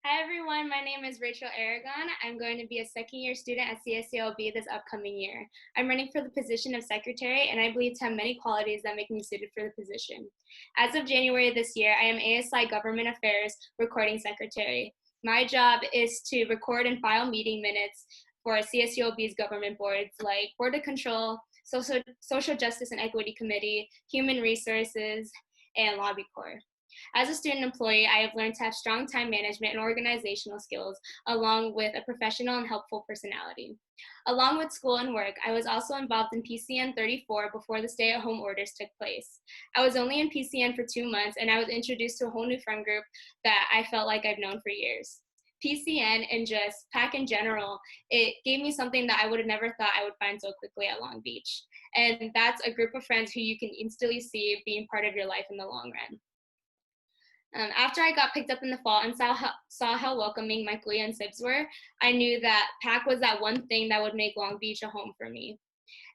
Hi everyone, my name is Rachel Aragon. I'm going to be a second year student at CSCLB this upcoming year. I'm running for the position of secretary and I believe to have many qualities that make me suited for the position. As of January this year, I am ASI Government Affairs Recording Secretary. My job is to record and file meeting minutes for CSCLB's government boards like Board of Control, Social Justice and Equity Committee, Human Resources, and Lobby Corps. As a student employee, I have learned to have strong time management and organizational skills, along with a professional and helpful personality. Along with school and work, I was also involved in PCN 34 before the stay-at-home orders took place. I was only in PCN for 2 months, and I was introduced to a whole new friend group that I felt like I've known for years. PCN and just PAC in general, it gave me something that I would have never thought I would find so quickly at Long Beach. And that's a group of friends who you can instantly see being part of your life in the long run. After I got picked up in the fall and saw how welcoming my Kuya and Sibs were, I knew that PAC was that one thing that would make Long Beach a home for me.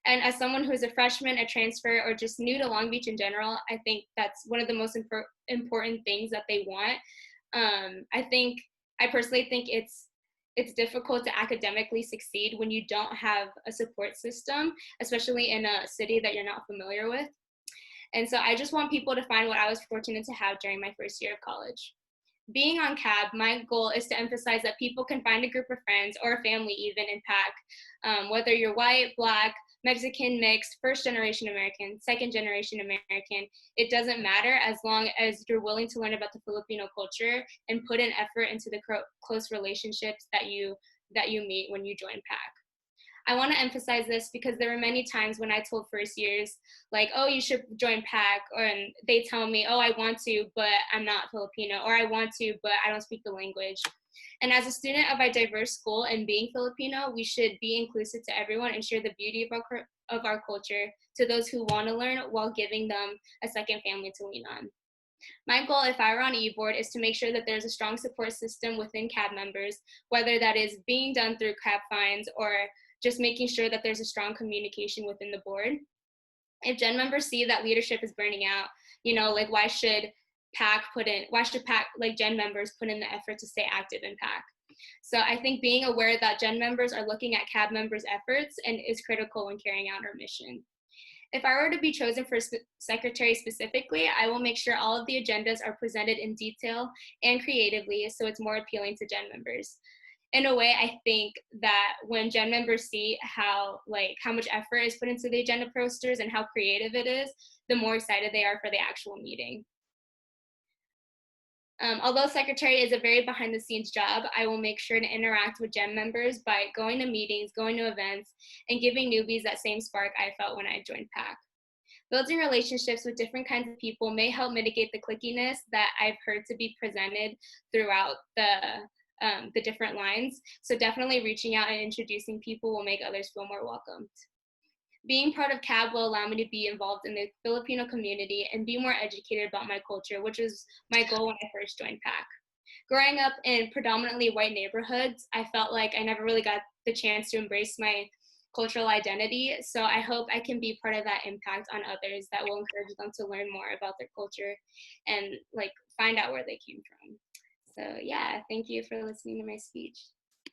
And as someone who's a freshman, a transfer, or just new to Long Beach in general, I think that's one of the most important things that they want. I personally think it's difficult to academically succeed when you don't have a support system, especially in a city that you're not familiar with. And so I just want people to find what I was fortunate to have during my first year of college. Being on CAB, my goal is to emphasize that people can find a group of friends or a family even in PAC, whether you're white, Black, Mexican, mixed, first generation American, second generation American, it doesn't matter as long as you're willing to learn about the Filipino culture and put an effort into the close relationships that you meet when you join PAC. I want to emphasize this because there were many times when I told first years, like, oh, you should join PAC, and they tell me, oh, I want to, but I'm not Filipino, or I want to, but I don't speak the language. And as a student of a diverse school and being Filipino, we should be inclusive to everyone and share the beauty of our culture to those who want to learn while giving them a second family to lean on. My goal, if I were on e-board, is to make sure that there's a strong support system within CAB members, whether that is being done through CAB fines or just making sure that there's a strong communication within the board. If Gen members see that leadership is burning out, like why should PAC, like Gen members put in the effort to stay active in PAC? So I think being aware that Gen members are looking at CAB members' efforts and is critical when carrying out our mission. If I were to be chosen for secretary specifically, I will make sure all of the agendas are presented in detail and creatively so it's more appealing to Gen members. In a way, I think that when Gen members see how much effort is put into the agenda posters and how creative it is, the more excited they are for the actual meeting. Although secretary is a very behind the scenes job, I will make sure to interact with Gen members by going to meetings, going to events, and giving newbies that same spark I felt when I joined PAC. Building relationships with different kinds of people may help mitigate the clickiness that I've heard to be presented throughout the different lines. So definitely reaching out and introducing people will make others feel more welcomed. Being part of CAB will allow me to be involved in the Filipino community and be more educated about my culture, which was my goal when I first joined PAC. Growing up in predominantly white neighborhoods, I felt like I never really got the chance to embrace my cultural identity. So I hope I can be part of that impact on others that will encourage them to learn more about their culture and find out where they came from. So yeah, thank you for listening to my speech.